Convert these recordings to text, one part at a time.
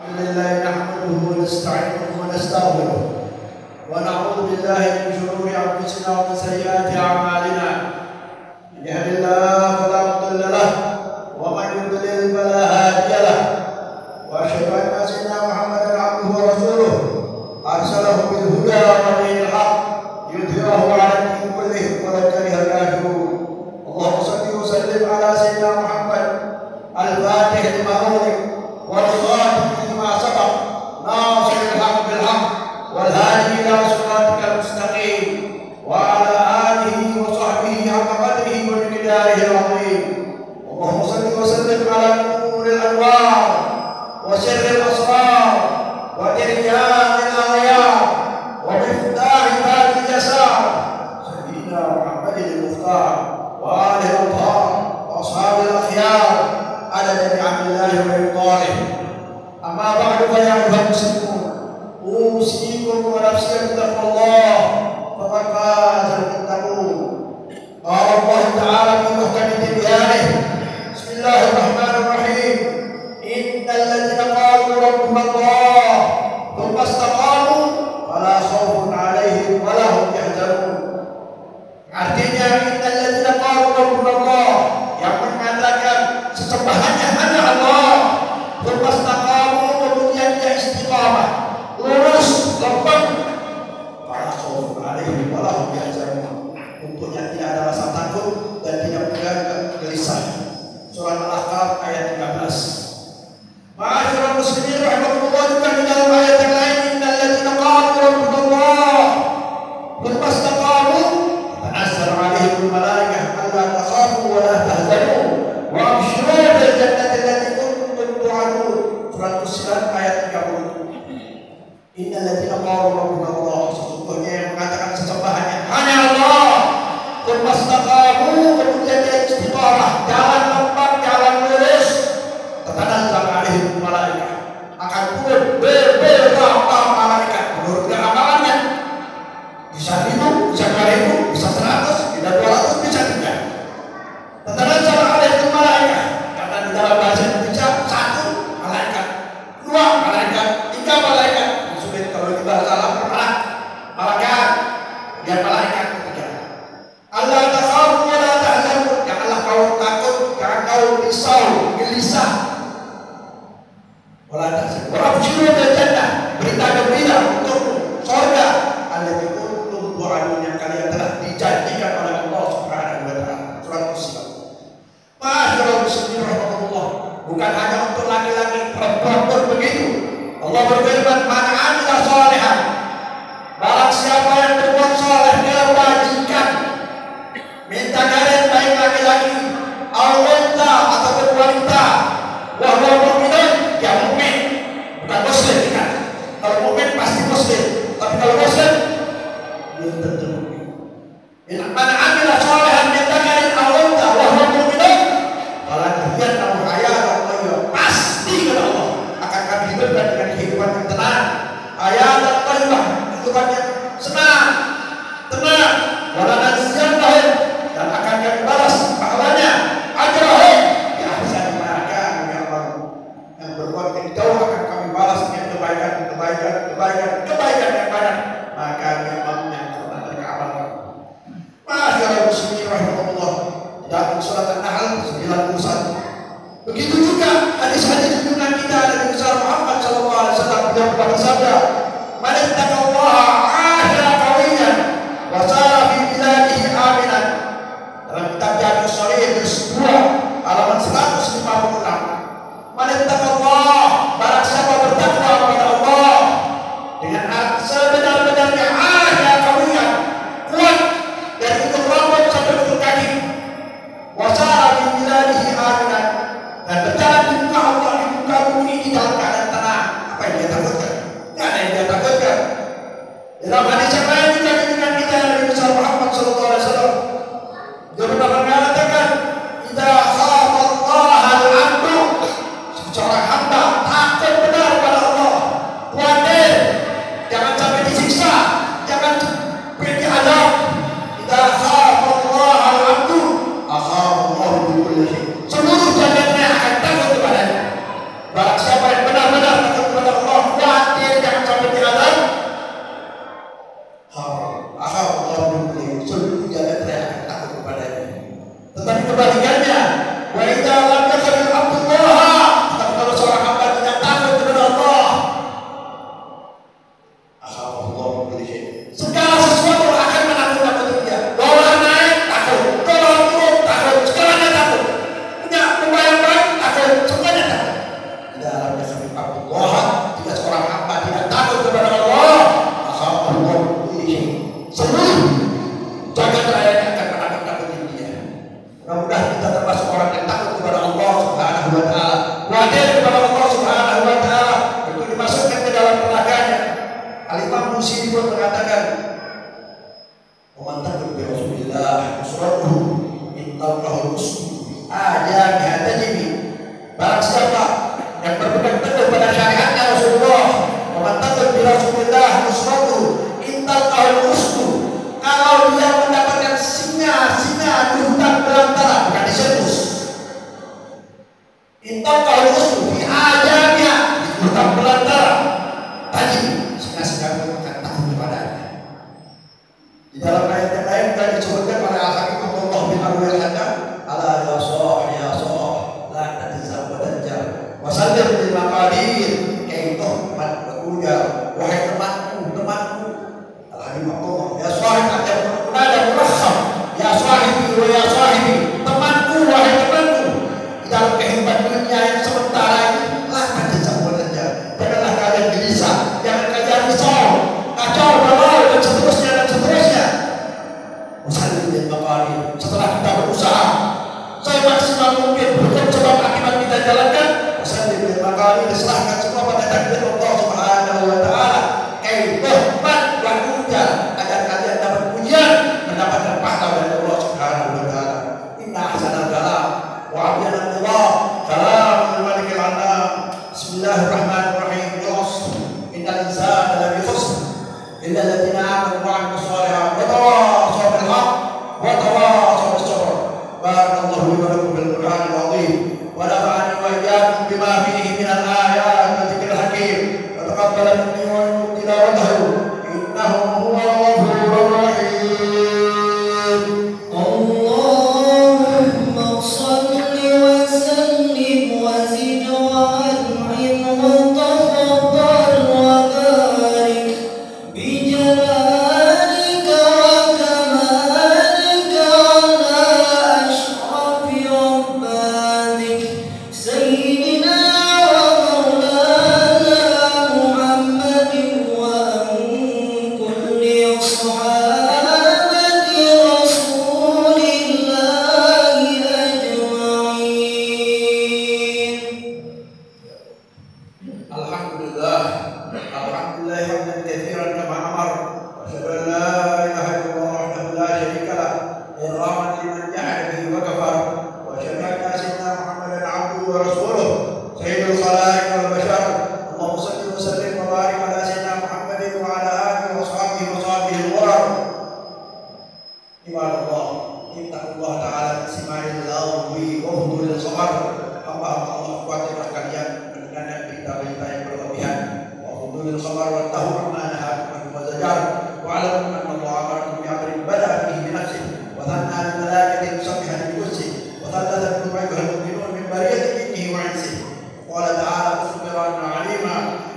لله نحمده ونستعينه ونستغفره ونعوذ بالله من شرور انفسنا ومن سيئات اعمالنا من يهد الله فلا مضل له ومن يضلل فلا هادي له واشهد ان سيدنا محمدا عبده ورسوله ارسله بالهدى ودين الحق ليظهره على الدين كله ولو كره الكافرون. اللهم صل وسلم على سيدنا محمد الفاتح لما أغلق والخاتم لما سبق ناصر الحق بالحق والهادي إلى صراطك المستقيم وعلى آله وصحبه حق قدره ومقداره العظيم. اللهم صل وسلم على نور الأنوار وسر الأسرار وتريان الأغيار ومفتاح باب اليسار سيدنا محمد المختار وآله الأطهار وأصحاب الأخيار عدد نعم الله وإفضاله. أما بعد فيا أيها المسلمون أوصيكم ونفسي بتقوى الله فقد فاز المتقون. قال الله تعالى في محكم تبيانه بسم الله الرحمن الرحيم إن الذين قالوا ربنا الله ثم استقاموا فلا خوف عليهم ولا هم يحزنون. Artinya innalladzina qalu rabbuna Allah, yang mengatakan sesembahannya hanya Allah, berpastaqamu kemudian dia istiqamah, lurus, lempeng, fala khaufun alaihim wala hum yahzanun. Untuknya tidak ada rasa takut dan tidak pula gelisah. Surah Al-Ahqaf ayat 13. Ma'asyiral muslimin rahimakumullah, juga di dalam ayat yang lain innalladzina qalu rabbuna Allah berpastaqamu تنزل عليهم الملائكة ألا تخافوا ولا تحزنوا وأبشروا بالجنة التي كنتم توعدون. Surah Fussilat ayat 30. Innalladzina qalu rabbuna Allah, sesungguhnya yang mengatakan sesembahannya hanya Allah, berpastaqamu kemudian dia istiqamah, jalan lempeng, jalan lurus, tatanazzalu alaihim malaikah, akan turun beberapa malaikat menurut amalannya. Bisa 1.000, bisa 2.000, bisa 100, bisa 200, bisa 3. Tatanazzalu alaihim malaikah, karena di dalam bahasa Indonesia 1 malaikat, 2 malaikat, 3 malaikat. Sulit kalau di bahasa Arab malaikat, kemudian malaikat ketiga. Allah takhafu wa la tahzanu, janganlah kau takut, jangan kau risau, gelisah. Wala tahzanu. Wa abshiru bil jannah, berita gembira untuk surga allati wa'adun yang kalian telah dijanjikan oleh Allah Subhanahu wa taala. Surah Fussilat. Ma'asyiral muslimin rahimakumullah, bukan hanya untuk laki-laki, perempuan pun begitu. Allah berfirman, "Man 'amila shalihan", barang siapa yang berbuat saleh kebajikan, minta kalian baik laki-laki, wanita ataupun wanita, wa huwa mu'minun, ya mukmin, bukan muslim kan. Kalau mukmin pasti muslim, tapi kalau muslim belum tentu mukmin. Man 'amila shalihan min dzakarin aw untha wa huwa mu'minun falanuhyiyannahu hayatan thayyibah. Pasti kata Allah akan kami hidupkan dengan kehidupan yang tenang, hayatan thayyibah, kehidupan yang senang, tenang. Wa lanajziyannahum, dan akan kami balas pahalanya, ajrahum bi ahsani ma kanu ya'malun. Yang berbuat yang jauh akan kami balas dengan kebaikan yang banyak. Maka yang Ma'asyiral muslimin rahimahullah, dalam surat An-Nahl 91. Begitu juga hadis-hadis junjungan kita Nabi besar Muhammad sallallahu alaihi wasallam yang bersabda, "Man ittaqallaha 'ahira qawiyan wa sara fi biladihi aminan." Dalam kitab Jami' Shahih juz 2 halaman 156. Man ittaqallaha, barang siapa bertakwa kepada Allah, Bismillahirrahmanirrahim. Innal insana lafi khusr illa alladziina aamanu wa 'amilus shalihaati wa tawaasaw bil haqq wa tawaasaw bis sabr. Barakallahu li wa lakum bil Qur'anil 'azim wa nafa'ani wa iyyakum bima fihi minal aayaati wa dzikril hakim. Wa taqabbala minni wa minkum tilawatahu innahu huwal ghafurur rahim. Allahumma shalli wa sallim wa zid wa an'im wa tafaddal wa barik bi jalalika wa kamalika ala ashrafi rabbatik sayyidina wa maulana Muhammadin wa an kulli ashabati rasulillahi ajma'in. Alhamdulillah, alhamdulillah hamdan katsiran kama amar. Wa asyhadu an la ilaha illallah wahdahu la syarika lah, ikraman liman jahada bihi wa kafar. Wa asyhadu anna sayyidina Muhammadan 'abduhu wa rasuluh, sayyidul khalaiq wal bashar. Allahumma shalli wa sallim wa barik ala sayyidina Muhammadin wa ala alihi wa sahbihi wa sahbihi al-ghurar. Ibadallah, ittaqullah ta'ala bi sima'il lagwi wa huduril khabar. Hamba-hamba Allah, kuatilah kalian mendengarkan berita-berita yang berlebihan. Wa huduril khabar wa tahu amma nahakum anhu wa zajar. Wa alamu anna Allah amarakum bi amrin bada'a fihi bi nafsihi wa thanna al malaikati musabbihan bi kursihi wa thallatha bikum ayyuhal mu'minun min bariyati jinnihi wa insihi. Qala ta'ala musbiran 'alima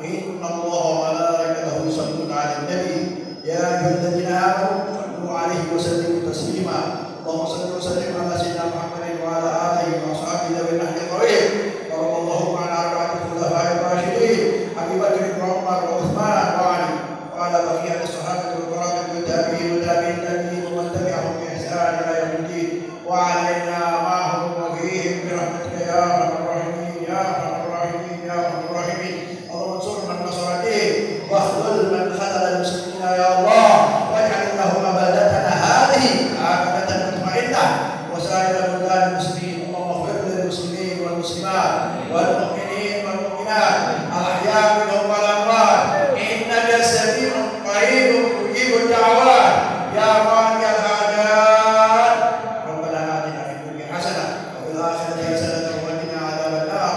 inna Allaha wa malaikatahu yusalluna 'alan nabi ya ayyuhalladzina amanu sallu 'alaihi wa sallimu taslima. Allahumma salli wa sallim ala sayyidina Muhammadin wa ala alihi wa sahbihi dhawil nahyi qareeb. Allahumma ala arba'ati khulafa'ir rasyidin Abi Bakr wa Umar wa Utsman wa Ali wa ala baqiyati sahabati wal qurrati wa tabi'in wa tabi'in tabi'in wa man tabi'ahum bi ihsan ila yaumiddin wa 'alaina ma'ahum wa fihim bi rahmatika ya arhamar rahimin ya arhamar rahimin ya arhamar rahimin. Allahumma ansur man nasara din wa khudhul man khadhala al-muslimina ya Allah waj'al lahum baladana hadhihi aqibatan mutma'innah wa sa'ira buldan muslimin. Allahumma ighfir lil muslimin wal muslimat wal mu'minin wal mu'minat al-ahya' minhum wal amwat innaka sami'un qaribun mujibud da'awat ya qadiyal hajat. Rabbana atina fid dunya hasanah wa fil akhirati hasanah wa qina adzaban nar.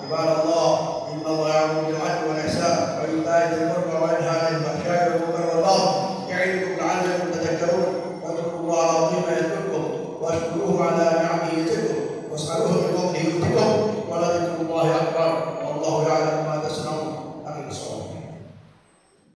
Ibadallah, inna Allah ya'muru bil 'adli wal ihsan wa ita'i dhil qurba wa yanha 'anil fahsya'i wal munkari wal baghi ya'idukum la'allakum tadhakkarun. Wadhkurullaha al-'azima yadhkurkum washkuruhu 'ala